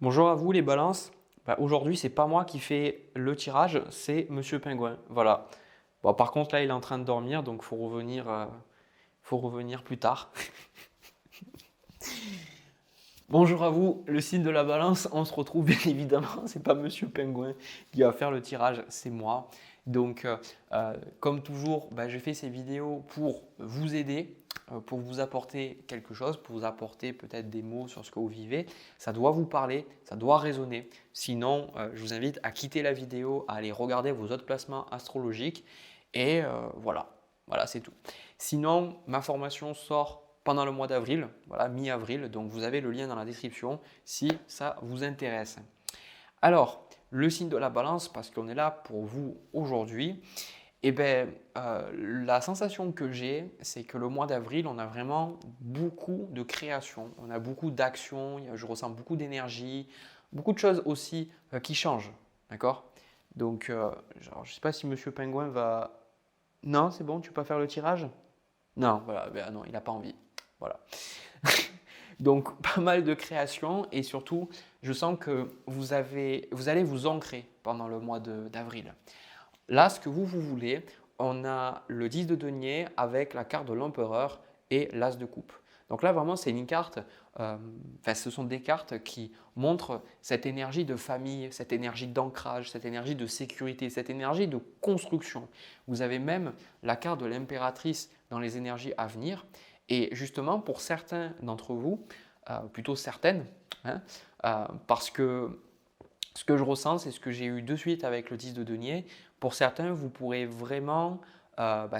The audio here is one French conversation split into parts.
Bonjour à vous les balances. Aujourd'hui, c'est pas moi qui fais le tirage, c'est Monsieur Pingouin. Voilà. Bon, par contre, là, il est en train de dormir, donc faut revenir plus tard. Bonjour à vous, le signe de la balance. On se retrouve bien évidemment. C'est pas Monsieur Pingouin qui va faire le tirage, c'est moi. Donc, comme toujours, je fais ces vidéos pour vous aider, pour vous apporter quelque chose, pour vous apporter peut-être des mots sur ce que vous vivez. Ça doit vous parler, ça doit résonner. Sinon, je vous invite à quitter la vidéo, à aller regarder vos autres placements astrologiques. Et voilà, voilà, c'est tout. Sinon, ma formation sort pendant le mois d'avril, voilà, mi-avril. Donc, vous avez le lien dans la description si ça vous intéresse. Alors, le signe de la balance, parce qu'on est là pour vous aujourd'hui, la sensation que j'ai, c'est que le mois d'avril, on a vraiment beaucoup de création, on a beaucoup d'actions, je ressens beaucoup d'énergie, beaucoup de choses aussi qui changent, d'accord? Donc, je ne sais pas si Monsieur Pingouin va… Non, c'est bon, tu peux pas faire le tirage? Non, voilà, non, il n'a pas envie. Voilà. Donc, pas mal de création et surtout, je sens que vous allez vous ancrer pendant le mois d'avril. Là, ce que vous voulez, on a le 10 de denier avec la carte de l'empereur et l'as de coupe. Donc là, vraiment, c'est une carte, ce sont des cartes qui montrent cette énergie de famille, cette énergie d'ancrage, cette énergie de sécurité, cette énergie de construction. Vous avez même la carte de l'impératrice dans les énergies à venir. Et justement, pour certains d'entre vous, plutôt certaines, hein, parce que ce que je ressens, c'est ce que j'ai eu de suite avec le 10 de denier. Pour certains, vous pourrez vraiment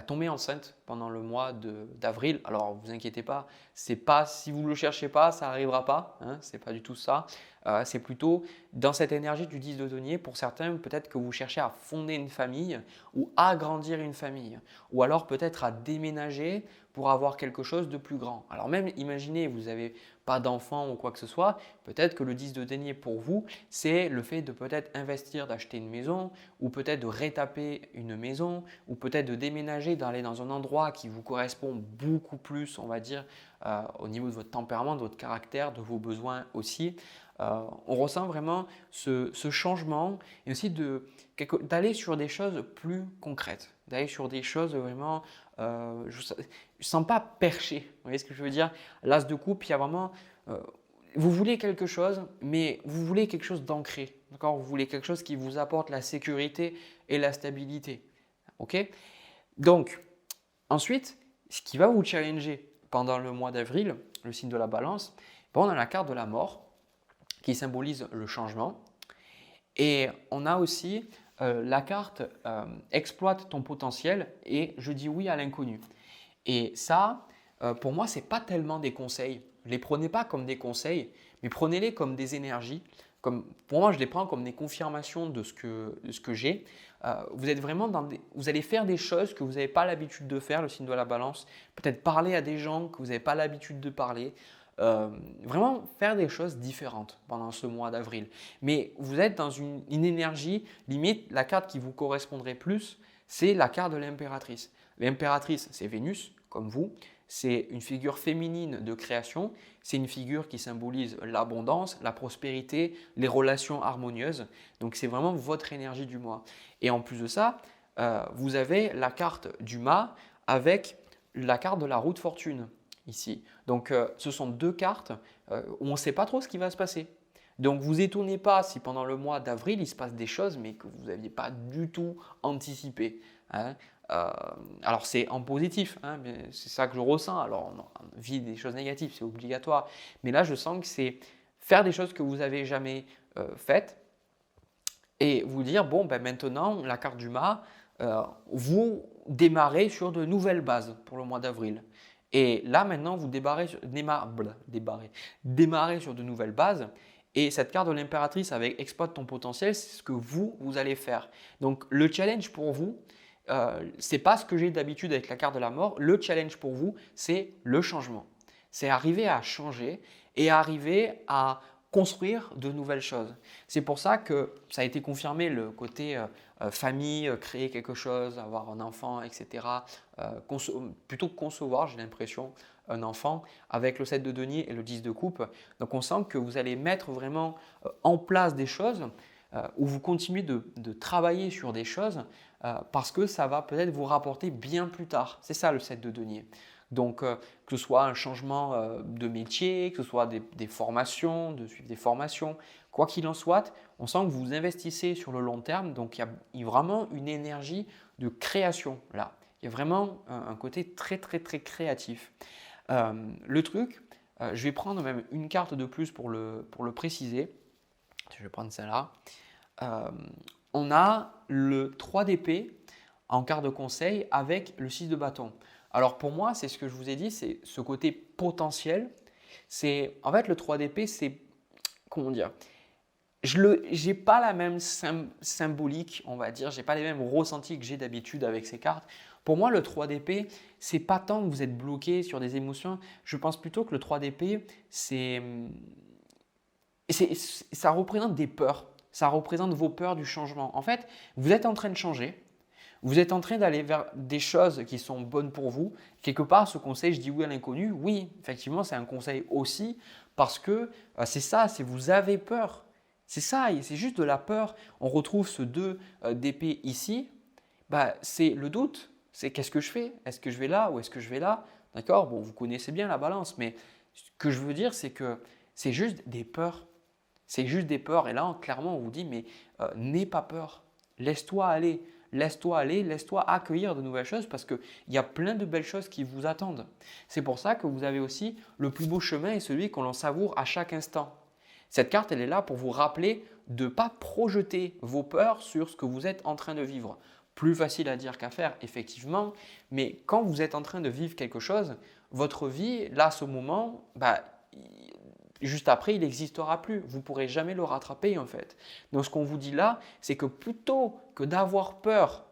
tomber enceinte pendant le mois d'avril. Alors, vous inquiétez pas, c'est pas si vous ne le cherchez pas, ça n'arrivera pas. Hein, c'est pas du tout ça. C'est plutôt dans cette énergie du 10 de denier. Pour certains, peut-être que vous cherchez à fonder une famille ou à agrandir une famille. Ou alors peut-être à déménager pour avoir quelque chose de plus grand. Alors même, imaginez, vous n'avez pas d'enfant ou quoi que ce soit, peut-être que le 10 de denier pour vous, c'est le fait de peut-être investir, d'acheter une maison, ou peut-être de rétaper une maison, ou peut-être de déménager, d'aller dans un endroit qui vous correspond beaucoup plus, on va dire, au niveau de votre tempérament, de votre caractère, de vos besoins aussi. On ressent vraiment ce changement et aussi d'aller sur des choses plus concrètes, d'aller sur des choses vraiment, je ne sens pas perché, vous voyez ce que je veux dire? L'as de coupe, il y a vraiment, vous voulez quelque chose, mais vous voulez quelque chose d'ancré, d'accord? Vous voulez quelque chose qui vous apporte la sécurité et la stabilité, ok? Donc, ensuite, ce qui va vous challenger pendant le mois d'avril, le signe de la balance, on a la carte de la mort qui symbolise le changement. Et on a aussi la carte exploite ton potentiel et je dis oui à l'inconnu. Et ça, pour moi, ce n'est pas tellement des conseils. Ne les prenez pas comme des conseils, mais prenez-les comme des énergies. Pour moi, je les prends comme des confirmations de ce que j'ai. Vous êtes vraiment vous allez faire des choses que vous n'avez pas l'habitude de faire, le signe de la balance. Peut-être parler à des gens que vous n'avez pas l'habitude de parler. Vraiment faire des choses différentes pendant ce mois d'avril. Mais vous êtes dans une énergie, limite, la carte qui vous correspondrait plus, c'est la carte de l'impératrice. L'impératrice, c'est Vénus, comme vous. C'est une figure féminine de création. C'est une figure qui symbolise l'abondance, la prospérité, les relations harmonieuses. Donc, c'est vraiment votre énergie du mois. Et en plus de ça, vous avez la carte du mât avec la carte de la roue de fortune ici. Donc, ce sont deux cartes où on ne sait pas trop ce qui va se passer. Donc, vous étonnez pas si pendant le mois d'avril, il se passe des choses, mais que vous n'aviez pas du tout anticipé. Hein. Alors, c'est en positif, hein, c'est ça que je ressens. Alors, on vit des choses négatives, c'est obligatoire. Mais là, je sens que c'est faire des choses que vous n'avez jamais faites et vous dire, bon, maintenant, la carte du mât, vous démarrez sur de nouvelles bases pour le mois d'avril. Et là, maintenant, vous démarrez sur de nouvelles bases. Et cette carte de l'impératrice avec exploite ton potentiel, c'est ce que vous allez faire. Donc, le challenge pour vous, ce n'est pas ce que j'ai d'habitude avec la carte de la mort. Le challenge pour vous, c'est le changement. C'est arriver à changer et arriver à construire de nouvelles choses. C'est pour ça que ça a été confirmé le côté famille, créer quelque chose, avoir un enfant, etc. Plutôt que concevoir, j'ai l'impression, un enfant avec le 7 de denier et le 10 de coupe. Donc on sent que vous allez mettre vraiment en place des choses où vous continuez de travailler sur des choses parce que ça va peut-être vous rapporter bien plus tard. C'est ça le 7 de denier. Donc, que ce soit un changement de métier, que ce soit des formations, de suivre des formations, quoi qu'il en soit, on sent que vous investissez sur le long terme. Donc, il y a vraiment une énergie de création là. Il y a vraiment un côté très, très, très créatif. Le truc, je vais prendre même une carte de plus pour le préciser. Je vais prendre celle-là. On a le 3 d'épée en carte de conseil avec le 6 de bâton. Alors pour moi, c'est ce que je vous ai dit, c'est ce côté potentiel. En fait, le 3 d'épée, c'est, comment dire, je n'ai pas la même symbolique, on va dire, je n'ai pas les mêmes ressentis que j'ai d'habitude avec ces cartes. Pour moi, le 3 d'épée, c'est pas tant que vous êtes bloqué sur des émotions. Je pense plutôt que le 3 d'épée, ça représente des peurs. Ça représente vos peurs du changement. En fait, vous êtes en train de changer. Vous êtes en train d'aller vers des choses qui sont bonnes pour vous. Quelque part, ce conseil, je dis oui à l'inconnu. Oui, effectivement, c'est un conseil aussi parce que c'est ça, c'est vous avez peur. C'est ça, c'est juste de la peur. On retrouve ce 2 d'épée ici. C'est le doute. C'est qu'est-ce que je fais? Est-ce que je vais là ou est-ce que je vais là? D'accord? Bon, vous connaissez bien la balance, mais ce que je veux dire, c'est que c'est juste des peurs. C'est juste des peurs. Et là, clairement, on vous dit, mais n'aie pas peur. Laisse-toi aller. Laisse-toi aller, laisse-toi accueillir de nouvelles choses parce qu'il y a plein de belles choses qui vous attendent. C'est pour ça que vous avez aussi le plus beau chemin et celui qu'on en savoure à chaque instant. Cette carte, elle est là pour vous rappeler de ne pas projeter vos peurs sur ce que vous êtes en train de vivre. Plus facile à dire qu'à faire, effectivement, mais quand vous êtes en train de vivre quelque chose, votre vie, là, à ce moment, juste après, il n'existera plus. Vous ne pourrez jamais le rattraper en fait. Donc ce qu'on vous dit là, c'est que plutôt que d'avoir peur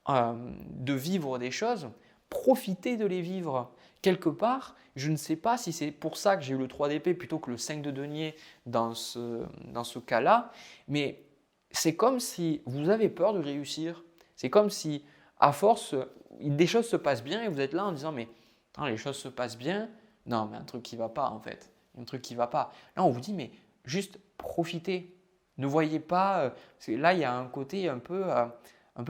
de vivre des choses, profitez de les vivre. Quelque part, je ne sais pas si c'est pour ça que j'ai eu le 3 d'épée plutôt que le 5 de denier dans ce cas-là, mais c'est comme si vous avez peur de réussir. C'est comme si, à force, des choses se passent bien et vous êtes là en disant mais les choses se passent bien. Non, mais un truc qui ne va pas en fait. Un truc qui ne va pas. Là, on vous dit, mais juste profitez. Ne voyez pas, là, il y a un côté un peu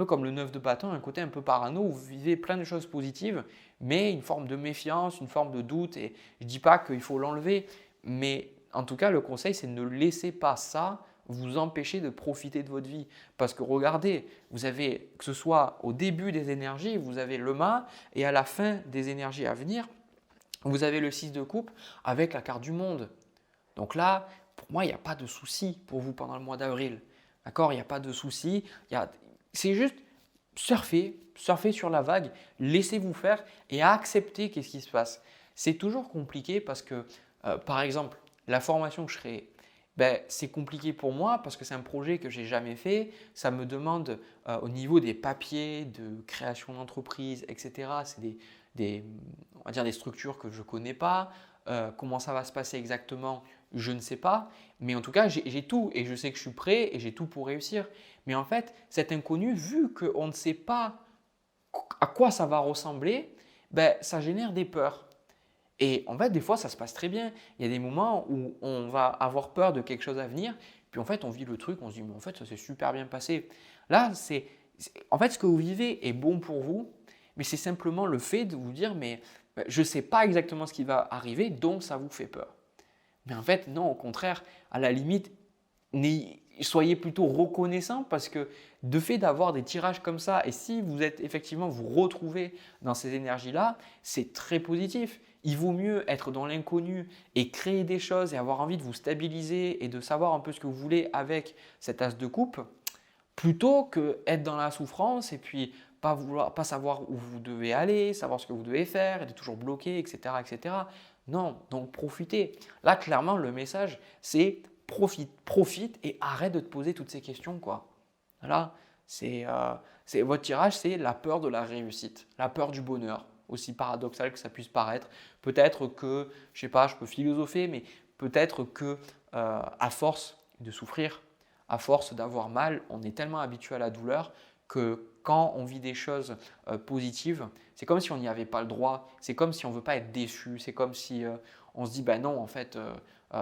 comme le 9 de bâton, un côté un peu parano où vous vivez plein de choses positives, mais une forme de méfiance, une forme de doute. Et je ne dis pas qu'il faut l'enlever, mais en tout cas, le conseil, c'est ne laissez pas ça vous empêcher de profiter de votre vie. Parce que regardez, vous avez, que ce soit au début des énergies, vous avez le mât, et à la fin des énergies à venir, vous avez le 6 de coupe avec la carte du monde. Donc là, pour moi, il n'y a pas de souci pour vous pendant le mois d'avril. D'accord? Il n'y a pas de souci. C'est juste surfer sur la vague, laissez-vous faire et accepter qu'est-ce qui se passe. C'est toujours compliqué parce que, par exemple, la formation que je crée, c'est compliqué pour moi parce que c'est un projet que je n'ai jamais fait. Ça me demande au niveau des papiers, de création d'entreprise, etc. C'est on va dire des structures que je ne connais pas. Comment ça va se passer exactement, je ne sais pas. Mais en tout cas, j'ai tout et je sais que je suis prêt et j'ai tout pour réussir. Mais en fait, cet inconnu, vu qu'on ne sait pas à quoi ça va ressembler, ça génère des peurs. Et en fait, des fois, ça se passe très bien. Il y a des moments où on va avoir peur de quelque chose à venir, puis en fait, on vit le truc, on se dit, mais en fait, ça s'est super bien passé. Là, en fait, ce que vous vivez est bon pour vous, mais c'est simplement le fait de vous dire, mais je ne sais pas exactement ce qui va arriver, donc ça vous fait peur. Mais en fait, non, au contraire, à la limite, soyez plutôt reconnaissant parce que de fait d'avoir des tirages comme ça, et si vous êtes effectivement vous retrouvez dans ces énergies-là, c'est très positif. Il vaut mieux être dans l'inconnu et créer des choses et avoir envie de vous stabiliser et de savoir un peu ce que vous voulez avec cet as de coupe, plutôt que être dans la souffrance et puis pas savoir où vous devez aller, savoir ce que vous devez faire, être toujours bloqué, etc., etc. Non, donc profitez. Là, clairement, le message, c'est profite et arrête de te poser toutes ces questions, quoi. Voilà, votre tirage, c'est la peur de la réussite, la peur du bonheur, aussi paradoxal que ça puisse paraître. Peut-être que, je sais pas, je peux philosopher, mais peut-être que à force de souffrir, à force d'avoir mal, on est tellement habitué à la douleur que quand on vit des choses positives, c'est comme si on n'y avait pas le droit, c'est comme si on ne veut pas être déçu, c'est comme si on se dit ben non, en fait,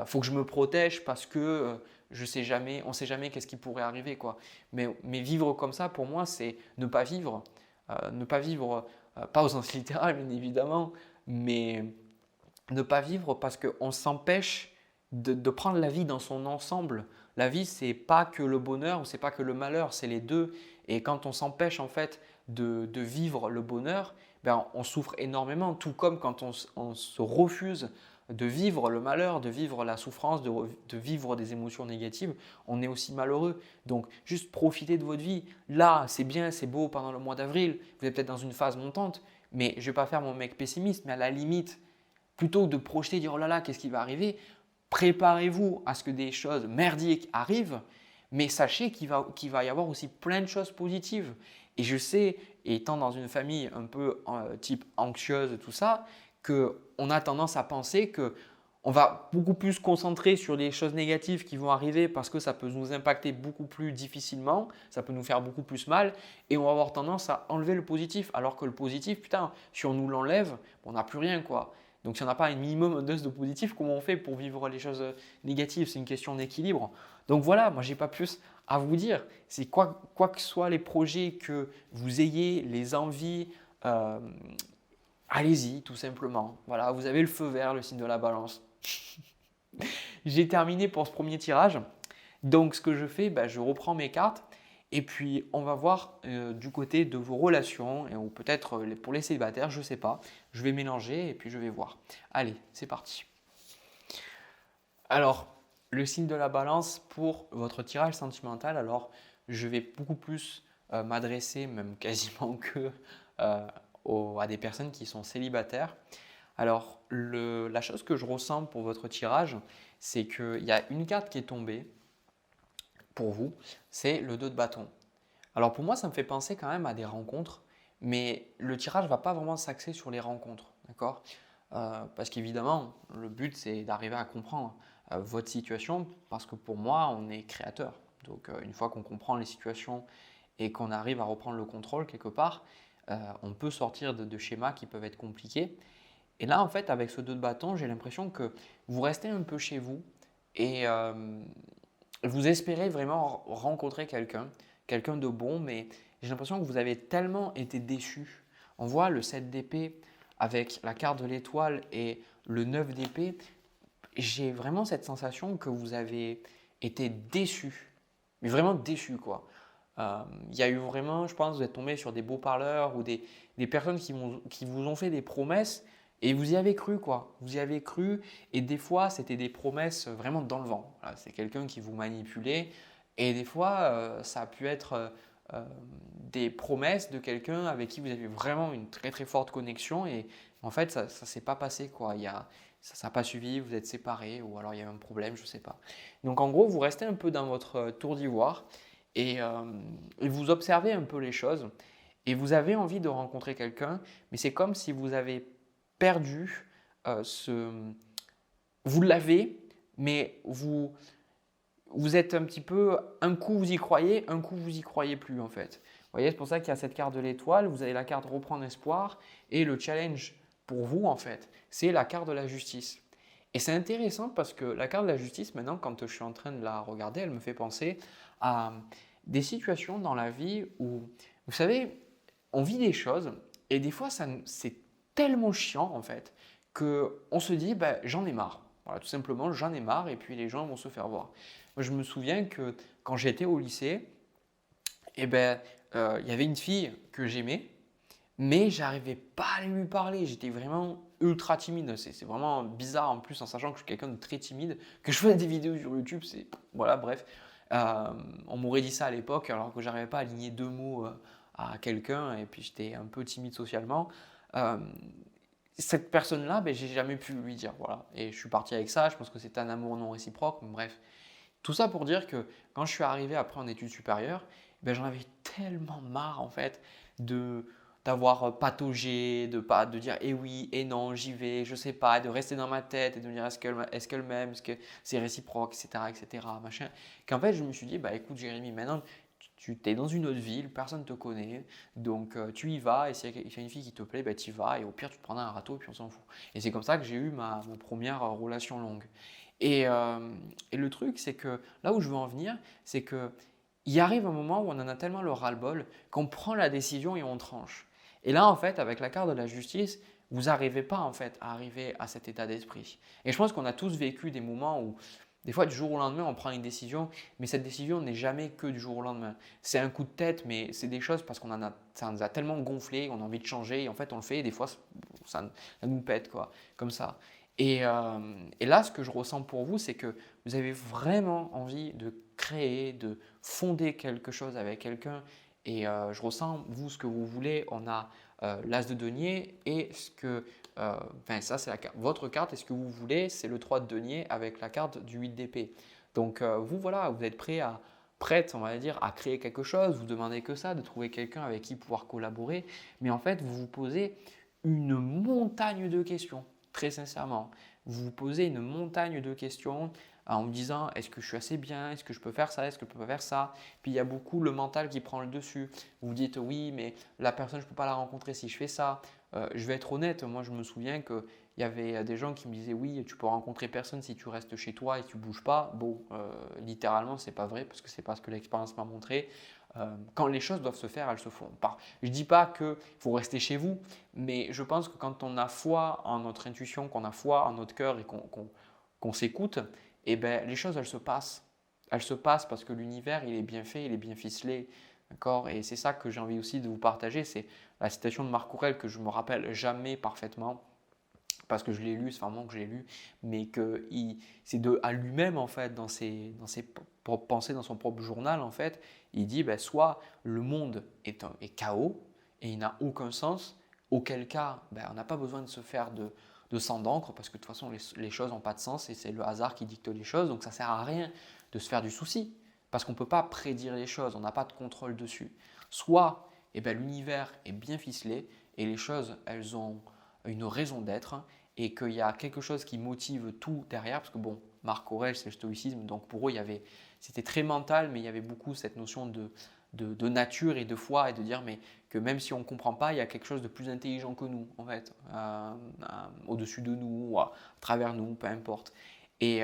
faut que je me protège parce que je sais jamais, on ne sait jamais qu'est-ce qui pourrait arriver, quoi. Mais vivre comme ça, pour moi, c'est ne pas vivre, pas au sens littéral, bien évidemment, mais ne pas vivre parce qu'on s'empêche de prendre la vie dans son ensemble. La vie, c'est pas que le bonheur ou c'est pas que le malheur, c'est les deux. Et quand on s'empêche en fait de vivre le bonheur, ben, on souffre énormément. Tout comme quand on se refuse de vivre le malheur, de vivre la souffrance, de vivre des émotions négatives, on est aussi malheureux. Donc, juste profitez de votre vie. Là, c'est bien, c'est beau pendant le mois d'avril. Vous êtes peut-être dans une phase montante, mais je ne vais pas faire mon mec pessimiste, mais à la limite, plutôt que de projeter, dire oh là là, qu'est-ce qui va arriver, préparez-vous à ce que des choses merdiques arrivent, mais sachez qu'il va y avoir aussi plein de choses positives. Et je sais, étant dans une famille un peu type anxieuse, tout ça, qu'on a tendance à penser que on va beaucoup plus se concentrer sur les choses négatives qui vont arriver parce que ça peut nous impacter beaucoup plus difficilement, ça peut nous faire beaucoup plus mal et on va avoir tendance à enlever le positif. Alors que le positif, putain, si on nous l'enlève, on n'a plus rien, quoi. Donc si on n'a pas un minimum de dose de positif, comment on fait pour vivre les choses négatives? C'est une question d'équilibre. Donc voilà, moi j'ai pas plus à vous dire. C'est quoi que soient les projets que vous ayez, les envies, euh, allez-y tout simplement. Voilà, vous avez le feu vert, le signe de la balance. J'ai terminé pour ce premier tirage. Donc ce que je fais, ben, je reprends mes cartes et puis on va voir du côté de vos relations ou peut-être pour les célibataires, je ne sais pas. Je vais mélanger et puis je vais voir. Allez, c'est parti. Alors, le signe de la balance pour votre tirage sentimental. Alors, je vais beaucoup plus m'adresser, même quasiment que à des personnes qui sont célibataires. Alors, la chose que je ressens pour votre tirage, c'est qu'il y a une carte qui est tombée pour vous, c'est le 2 de bâton. Alors pour moi, ça me fait penser quand même à des rencontres, mais le tirage ne va pas vraiment s'axer sur les rencontres, d'accord? Parce qu'évidemment, le but, c'est d'arriver à comprendre votre situation, parce que pour moi, on est créateur. Donc une fois qu'on comprend les situations et qu'on arrive à reprendre le contrôle quelque part, on peut sortir de schémas qui peuvent être compliqués. Et là, en fait, avec ce 2 de bâton, j'ai l'impression que vous restez un peu chez vous et vous espérez vraiment rencontrer quelqu'un de bon, mais j'ai l'impression que vous avez tellement été déçu. On voit le 7 d'épée avec la carte de l'étoile et le 9 d'épée. J'ai vraiment cette sensation que vous avez été déçu, mais vraiment déçu, quoi. Il y a eu vraiment, je pense, vous êtes tombé sur des beaux parleurs ou des personnes qui vous ont fait des promesses et vous y avez cru, quoi. Vous y avez cru et des fois, c'était des promesses vraiment dans le vent. Voilà, c'est quelqu'un qui vous manipulait et des fois, ça a pu être des promesses de quelqu'un avec qui vous avez vraiment une très très forte connexion et en fait, ça ne s'est pas passé, quoi. Ça n'a pas suivi, vous êtes séparés ou alors il y a eu un problème, je ne sais pas. Donc en gros, vous restez un peu dans votre tour d'ivoire et vous observez un peu les choses et vous avez envie de rencontrer quelqu'un, mais c'est comme si vous avez perdu vous l'avez, mais vous êtes un petit peu, un coup vous y croyez, un coup vous y croyez plus en fait. Vous voyez, c'est pour ça qu'il y a cette carte de l'étoile, vous avez la carte reprendre espoir et le challenge pour vous en fait, c'est la carte de la justice. Et c'est intéressant parce que la carte de la justice, maintenant, quand je suis en train de la regarder, elle me fait penser à des situations dans la vie où, vous savez, on vit des choses et des fois, c'est tellement chiant en fait qu'on se dit ben, j'en ai marre. Voilà, tout simplement, j'en ai marre et puis les gens vont se faire voir. Moi, je me souviens que quand j'étais au lycée, eh ben, il y avait une fille que j'aimais, mais j'arrivais pas à lui parler. J'étais vraiment ultra timide. C'est vraiment bizarre en plus en sachant que je suis quelqu'un de très timide, que je fais des vidéos sur YouTube. Voilà, bref. On m'aurait dit ça à l'époque alors que j'arrivais pas à aligner deux mots à quelqu'un et puis j'étais un peu timide socialement. Cette personne-là, ben, j'ai jamais pu lui dire. Voilà. Et je suis parti avec ça. Je pense que c'est un amour non réciproque. Mais bref. Tout ça pour dire que quand je suis arrivé après en études supérieures, ben, j'en avais tellement marre en fait d'avoir pataugé, de dire eh oui, et non, j'y vais, je sais pas, de rester dans ma tête et de me dire est-ce qu'elle m'aime, est-ce que c'est réciproque, etc., etc., machin. Qu'en fait, je me suis dit, bah écoute Jérémy, maintenant tu es dans une autre ville, personne ne te connaît, donc tu y vas et s'il y a une fille qui te plaît, bah, tu y vas et au pire tu te prendras un râteau et puis on s'en fout. Et c'est comme ça que j'ai eu ma première relation longue. Et le truc, c'est que là où je veux en venir, c'est que il arrive un moment où on en a tellement le ras-le-bol qu'on prend la décision et on tranche. Et là, en fait, avec la carte de la justice, vous n'arrivez pas en fait à arriver à cet état d'esprit. Et je pense qu'on a tous vécu des moments où, des fois, du jour au lendemain, on prend une décision, mais cette décision n'est jamais que du jour au lendemain. C'est un coup de tête, mais c'est des choses parce ça nous a tellement gonflé, on a envie de changer, et en fait, on le fait, et des fois, ça nous pète, quoi, comme ça. Et là, ce que je ressens pour vous, c'est que vous avez vraiment envie de créer, de fonder quelque chose avec quelqu'un. Et je ressens, vous, ce que vous voulez. On a l'as de denier et enfin ça c'est votre carte. Et ce que vous voulez, c'est le 3 de denier avec la carte du 8 d'épée. Donc vous, voilà, vous êtes prête, on va dire, à créer quelque chose. Vous demandez que ça, de trouver quelqu'un avec qui pouvoir collaborer. Mais en fait, vous vous posez une montagne de questions, très sincèrement. Vous vous posez une montagne de questions en me disant est-ce que je suis assez bien, est-ce que je peux faire ça, est-ce que je peux pas faire ça. Puis il y a beaucoup le mental qui prend le dessus. Vous vous dites oui, mais la personne, je ne peux pas la rencontrer si je fais ça. Je vais être honnête, moi je me souviens qu'il y avait des gens qui me disaient oui, tu peux rencontrer personne si tu restes chez toi et tu ne bouges pas. Bon, littéralement, ce n'est pas vrai parce que ce n'est pas ce que l'expérience m'a montré. Quand les choses doivent se faire, elles se font. Je ne dis pas qu'il faut rester chez vous, mais je pense que quand on a foi en notre intuition, qu'on a foi en notre cœur et qu'on s'écoute, eh ben, les choses, elles se passent. Elles se passent parce que l'univers, il est bien fait, il est bien ficelé. D'accord. Et c'est ça que j'ai envie aussi de vous partager. C'est la citation de Marc Aurèle que je ne me rappelle jamais parfaitement parce que je l'ai lu, c'est vraiment que je l'ai lu, mais que c'est à lui-même en fait, dans ses propres pensées, dans son propre journal en fait, il dit ben, soit le monde est chaos et il n'a aucun sens, auquel cas ben, on n'a pas besoin de se faire de sang d'encre parce que de toute façon les choses n'ont pas de sens et c'est le hasard qui dicte les choses, donc ça ne sert à rien de se faire du souci parce qu'on ne peut pas prédire les choses, on n'a pas de contrôle dessus. Soit eh ben, l'univers est bien ficelé et les choses elles ont une raison d'être et qu'il y a quelque chose qui motive tout derrière, parce que bon, Marc Aurèle, c'est le stoïcisme, donc pour eux, c'était très mental, mais il y avait beaucoup cette notion de nature et de foi, et de dire mais que même si on ne comprend pas, il y a quelque chose de plus intelligent que nous, en fait, au-dessus de nous, à travers nous, peu importe. Et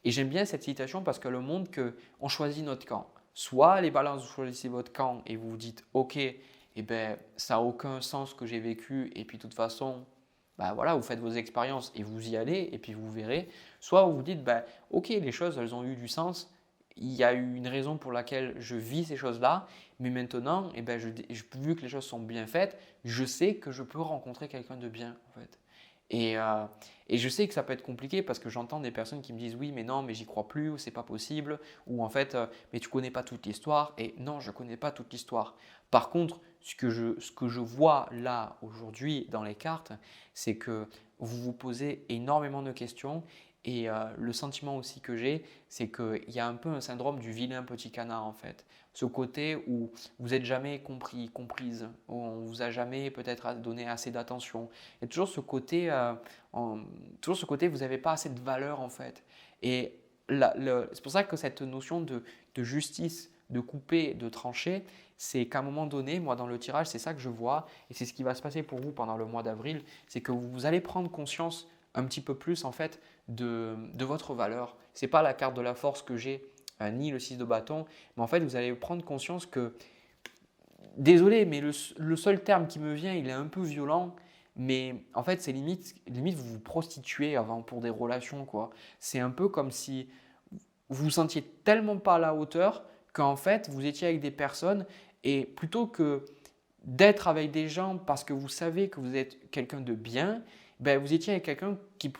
j'aime bien cette citation parce qu'elle montre qu'on choisit notre camp. Soit les balances, vous choisissez votre camp et vous vous dites ok, eh ben, ça n'a aucun sens ce que j'ai vécu, et puis de toute façon, bah voilà, vous faites vos expériences et vous y allez et puis vous verrez. Soit vous vous dites, bah, ok, les choses, elles ont eu du sens, il y a eu une raison pour laquelle je vis ces choses-là, mais maintenant, eh ben, vu que les choses sont bien faites, je sais que je peux rencontrer quelqu'un de bien en fait. Et je sais que ça peut être compliqué parce que j'entends des personnes qui me disent oui mais non mais j'y crois plus ou c'est pas possible ou en fait mais tu connais pas toute l'histoire et non je connais pas toute l'histoire. Par contre ce que je vois là aujourd'hui dans les cartes c'est que vous vous posez énormément de questions et le sentiment aussi que j'ai c'est qu'il y a un peu un syndrome du vilain petit canard en fait. Ce côté où vous n'êtes jamais compris, comprise, où on ne vous a jamais peut-être donné assez d'attention. Il y a toujours ce côté, vous n'avez pas assez de valeur en fait. Et c'est pour ça que cette notion de justice, de couper, de trancher, c'est qu'à un moment donné, moi dans le tirage, c'est ça que je vois et c'est ce qui va se passer pour vous pendant le mois d'avril, c'est que vous allez prendre conscience un petit peu plus en fait de votre valeur. Ce n'est pas la carte de la force que j'ai, ni le 6 de bâton, mais en fait vous allez prendre conscience que, désolé, mais le seul terme qui me vient, il est un peu violent, mais en fait c'est limite vous vous prostituez avant pour des relations quoi. C'est un peu comme si vous vous sentiez tellement pas à la hauteur qu'en fait vous étiez avec des personnes et plutôt que d'être avec des gens parce que vous savez que vous êtes quelqu'un de bien, ben vous étiez avec quelqu'un qui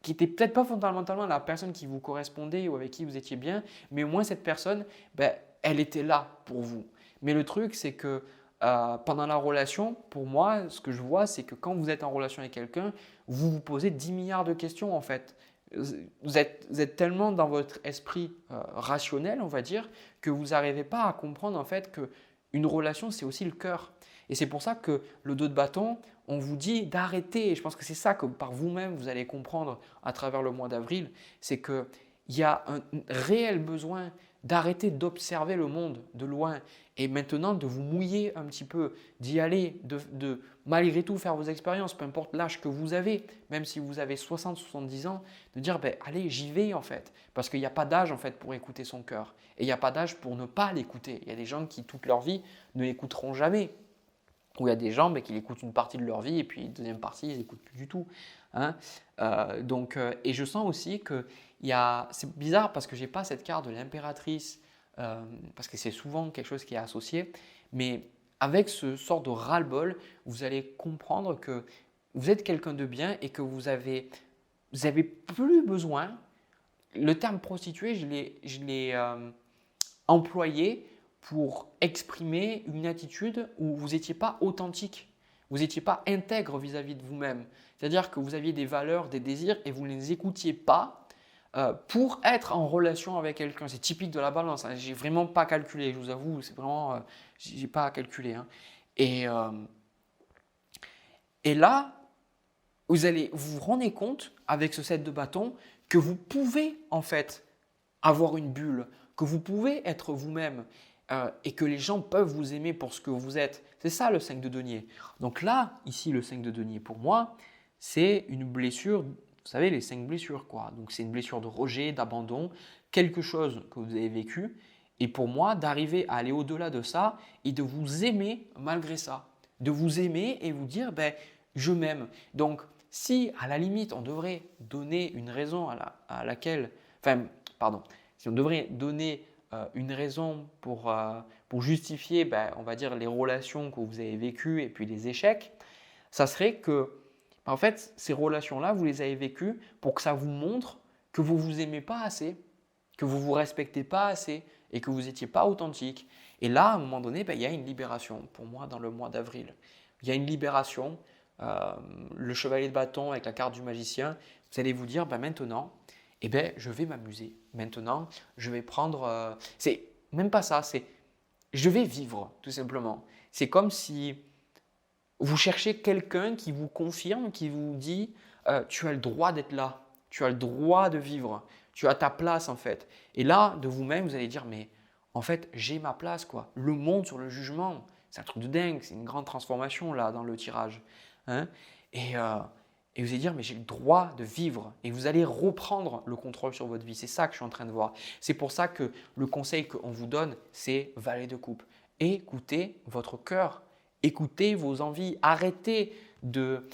n'était peut-être pas fondamentalement la personne qui vous correspondait ou avec qui vous étiez bien, mais au moins cette personne, ben, elle était là pour vous. Mais le truc, c'est que pendant la relation, pour moi, ce que je vois, c'est que quand vous êtes en relation avec quelqu'un, vous vous posez 10 milliards de questions en fait. Vous êtes tellement dans votre esprit rationnel, on va dire, que vous n'arrivez pas à comprendre en fait que une relation, c'est aussi le cœur. Et c'est pour ça que le 2 de bâton, on vous dit d'arrêter. Et je pense que c'est ça que par vous-même, vous allez comprendre à travers le mois d'avril. C'est qu'il y a un réel besoin d'arrêter d'observer le monde de loin et maintenant de vous mouiller un petit peu, d'y aller, de malgré tout faire vos expériences, peu importe l'âge que vous avez, même si vous avez 60, 70 ans, de dire ben, allez, j'y vais en fait. Parce qu'il n'y a pas d'âge en fait pour écouter son cœur et il n'y a pas d'âge pour ne pas l'écouter. Il y a des gens qui toute leur vie ne l'écouteront jamais. Ou il y a des gens qui l'écoutent une partie de leur vie et puis une deuxième partie, ils n'écoutent plus du tout. Hein. Et je sens aussi que c'est bizarre parce que je n'ai pas cette carte de l'impératrice, parce que c'est souvent quelque chose qui est associé, mais avec ce sort de ras-le-bol, vous allez comprendre que vous êtes quelqu'un de bien et que vous avez plus besoin. Le terme prostituée, je l'ai employé pour exprimer une attitude où vous n'étiez pas authentique, vous n'étiez pas intègre vis-à-vis de vous-même. C'est-à-dire que vous aviez des valeurs, des désirs et vous ne les écoutiez pas pour être en relation avec quelqu'un. C'est typique de la balance. Hein. J'ai vraiment pas calculé, je vous avoue, c'est vraiment, j'ai pas calculé. Hein. Et là, vous allez vous rendre compte avec ce set de bâtons que vous pouvez en fait avoir une bulle, que vous pouvez être vous-même. Et que les gens peuvent vous aimer pour ce que vous êtes. C'est ça le 5 de denier. Donc là, ici, le 5 de denier pour moi, c'est une blessure, vous savez, les 5 blessures quoi. Donc c'est une blessure de rejet, d'abandon, quelque chose que vous avez vécu. Et pour moi, d'arriver à aller au-delà de ça et de vous aimer malgré ça. De vous aimer et vous dire, ben, je m'aime. Donc si à la limite, on devrait donner une raison si on devrait donner une raison pour justifier, on va dire, les relations que vous avez vécues et puis les échecs, ça serait que, en fait, ces relations-là, vous les avez vécues pour que ça vous montre que vous ne vous aimez pas assez, que vous ne vous respectez pas assez et que vous n'étiez pas authentique. Et là, à un moment donné, il y a une libération pour moi dans le mois d'avril. Il y a une libération. Le chevalier de bâton avec la carte du magicien, vous allez vous dire, maintenant, je vais m'amuser. Maintenant, je vais prendre… c'est même pas ça, c'est je vais vivre, tout simplement. C'est comme si vous cherchez quelqu'un qui vous confirme, qui vous dit tu as le droit d'être là, tu as le droit de vivre, tu as ta place en fait. Et là, de vous-même, vous allez dire mais en fait, j'ai ma place quoi. Le monde sur le jugement, c'est un truc de dingue, c'est une grande transformation là dans le tirage. Hein. Et vous allez dire, mais j'ai le droit de vivre. Et vous allez reprendre le contrôle sur votre vie. C'est ça que je suis en train de voir. C'est pour ça que le conseil qu'on vous donne, c'est valet de coupe. Écoutez votre cœur. Écoutez vos envies. Arrêtez de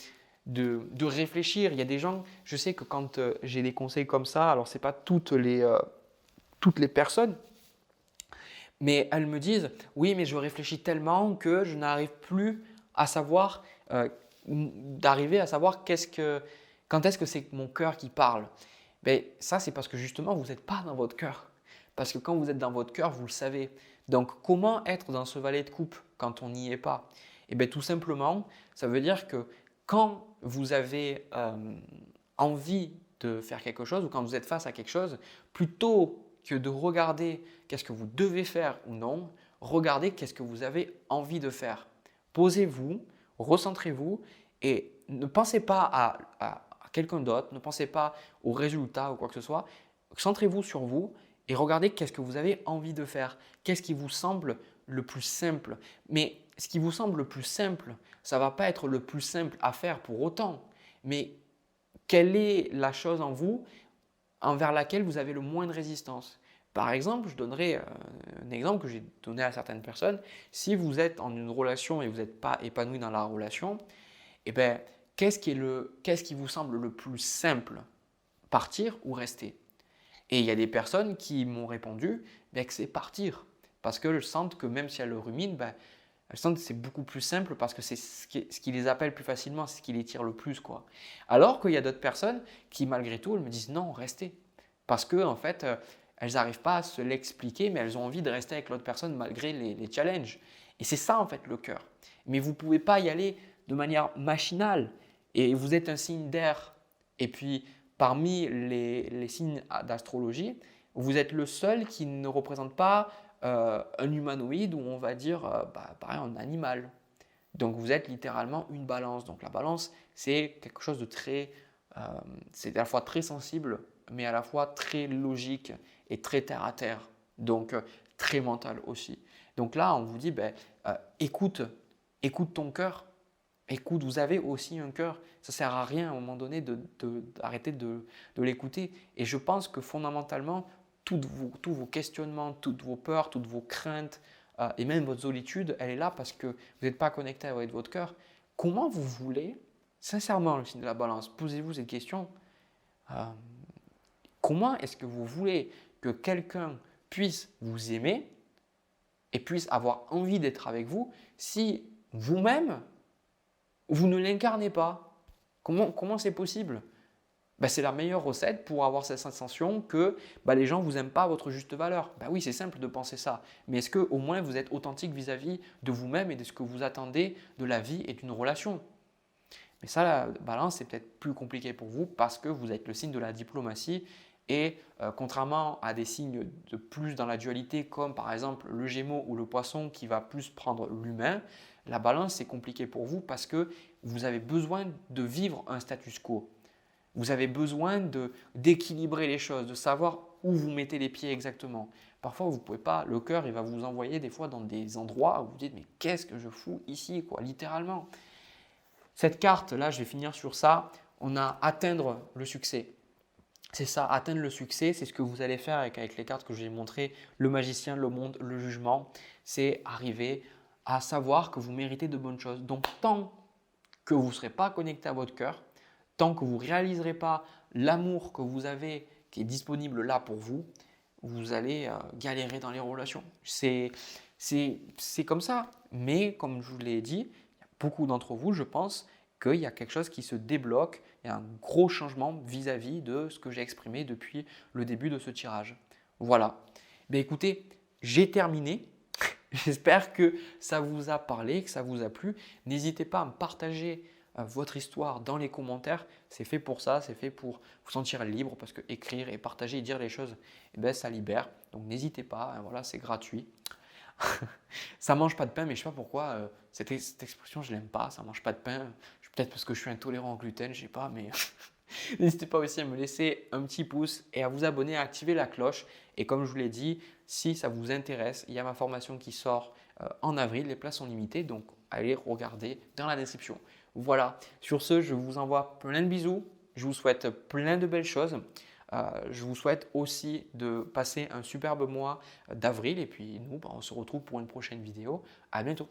réfléchir. Il y a des gens, je sais que quand j'ai des conseils comme ça, alors ce n'est pas toutes les personnes, mais elles me disent, oui, mais je réfléchis tellement que je n'arrive plus à savoir d'arriver à savoir quand est-ce que c'est mon cœur qui parle. Ça, c'est parce que justement, vous n'êtes pas dans votre cœur. Parce que quand vous êtes dans votre cœur, vous le savez. Donc, comment être dans ce valet de coupe quand on n'y est pas? Tout simplement, ça veut dire que quand vous avez envie de faire quelque chose ou quand vous êtes face à quelque chose, plutôt que de regarder qu'est-ce que vous devez faire ou non, regardez qu'est-ce que vous avez envie de faire. Posez-vous, recentrez-vous et ne pensez pas à quelqu'un d'autre, ne pensez pas aux résultats ou quoi que ce soit. Centrez-vous sur vous et regardez qu'est-ce que vous avez envie de faire. Qu'est-ce qui vous semble le plus simple. Mais ce qui vous semble le plus simple, ça ne va pas être le plus simple à faire pour autant. Mais quelle est la chose en vous envers laquelle vous avez le moins de résistance? Par exemple, je donnerai un exemple que j'ai donné à certaines personnes. Si vous êtes en une relation et vous n'êtes pas épanoui dans la relation, qu'est-ce qui vous semble le plus simple? Partir ou rester? Et il y a des personnes qui m'ont répondu que c'est partir. Parce qu'elles sentent que même si elles le ruminent, elles sentent que c'est beaucoup plus simple parce que c'est ce qui les appelle plus facilement, c'est ce qui les tire le plus, quoi. Alors qu'il y a d'autres personnes qui, malgré tout, elles me disent non, restez. Parce que en fait, elles n'arrivent pas à se l'expliquer, mais elles ont envie de rester avec l'autre personne malgré les challenges. Et c'est ça en fait le cœur. Mais vous ne pouvez pas y aller de manière machinale. Et vous êtes un signe d'air. Et puis, parmi les signes d'astrologie, vous êtes le seul qui ne représente pas un humanoïde ou on va dire pareil, un animal. Donc vous êtes littéralement une balance. Donc la balance, c'est quelque chose de très, c'est à la fois très sensible, mais à la fois très logique et très terre à terre. Donc très mental aussi. Donc là, on vous dit, écoute, écoute ton cœur. Écoute, vous avez aussi un cœur. Ça ne sert à rien à un moment donné d'arrêter de l'écouter. Et je pense que fondamentalement, tous vos questionnements, toutes vos peurs, toutes vos craintes et même votre solitude, elle est là parce que vous n'êtes pas connecté avec votre cœur. Comment vous voulez, sincèrement, le signe de la balance, posez-vous cette question. euh, Comment est-ce que vous voulez que quelqu'un puisse vous aimer et puisse avoir envie d'être avec vous si vous-même, vous ne l'incarnez pas? Comment c'est possible? C'est la meilleure recette pour avoir cette sensation que les gens ne vous aiment pas à votre juste valeur. Oui, c'est simple de penser ça. Mais est-ce qu'au moins vous êtes authentique vis-à-vis de vous-même et de ce que vous attendez de la vie et d'une relation? Mais ça, la balance, c'est peut-être plus compliqué pour vous parce que vous êtes le signe de la diplomatie et contrairement à des signes de plus dans la dualité comme par exemple le Gémeaux ou le Poisson qui va plus prendre l'humain, la balance, c'est compliqué pour vous parce que vous avez besoin de vivre un status quo. Vous avez besoin d'équilibrer les choses, de savoir où vous mettez les pieds exactement. Parfois, vous ne pouvez pas, le cœur, il va vous envoyer des fois dans des endroits où vous dites mais qu'est-ce que je fous ici, quoi, littéralement. Cette carte-là, je vais finir sur ça, on a atteindre le succès. C'est ça, atteindre le succès, c'est ce que vous allez faire avec les cartes que je vous ai montrées, le magicien, le monde, le jugement. C'est arriver à savoir que vous méritez de bonnes choses. Donc, tant que vous ne serez pas connecté à votre cœur, tant que vous ne réaliserez pas l'amour que vous avez qui est disponible là pour vous, vous allez galérer dans les relations. C'est comme ça. Mais comme je vous l'ai dit, beaucoup d'entre vous, je pense qu'il y a quelque chose qui se débloque, il y a un gros changement vis-à-vis de ce que j'ai exprimé depuis le début de ce tirage. Voilà. Écoutez, j'ai terminé. J'espère que ça vous a parlé, que ça vous a plu. N'hésitez pas à me partager votre histoire dans les commentaires. C'est fait pour ça, c'est fait pour vous sentir libre parce que écrire et partager et dire les choses, ça libère. Donc n'hésitez pas, voilà, c'est gratuit. Ça mange pas de pain, mais je sais pas pourquoi cette expression je l'aime pas. Ça mange pas de pain. Peut-être parce que je suis intolérant au gluten, je sais pas, mais n'hésitez pas aussi à me laisser un petit pouce et à vous abonner, à activer la cloche. Et comme je vous l'ai dit, si ça vous intéresse, il y a ma formation qui sort en avril. Les places sont limitées, donc allez regarder dans la description. Voilà, sur ce, je vous envoie plein de bisous. Je vous souhaite plein de belles choses. Je vous souhaite aussi de passer un superbe mois d'avril. Et puis nous, on se retrouve pour une prochaine vidéo. À bientôt.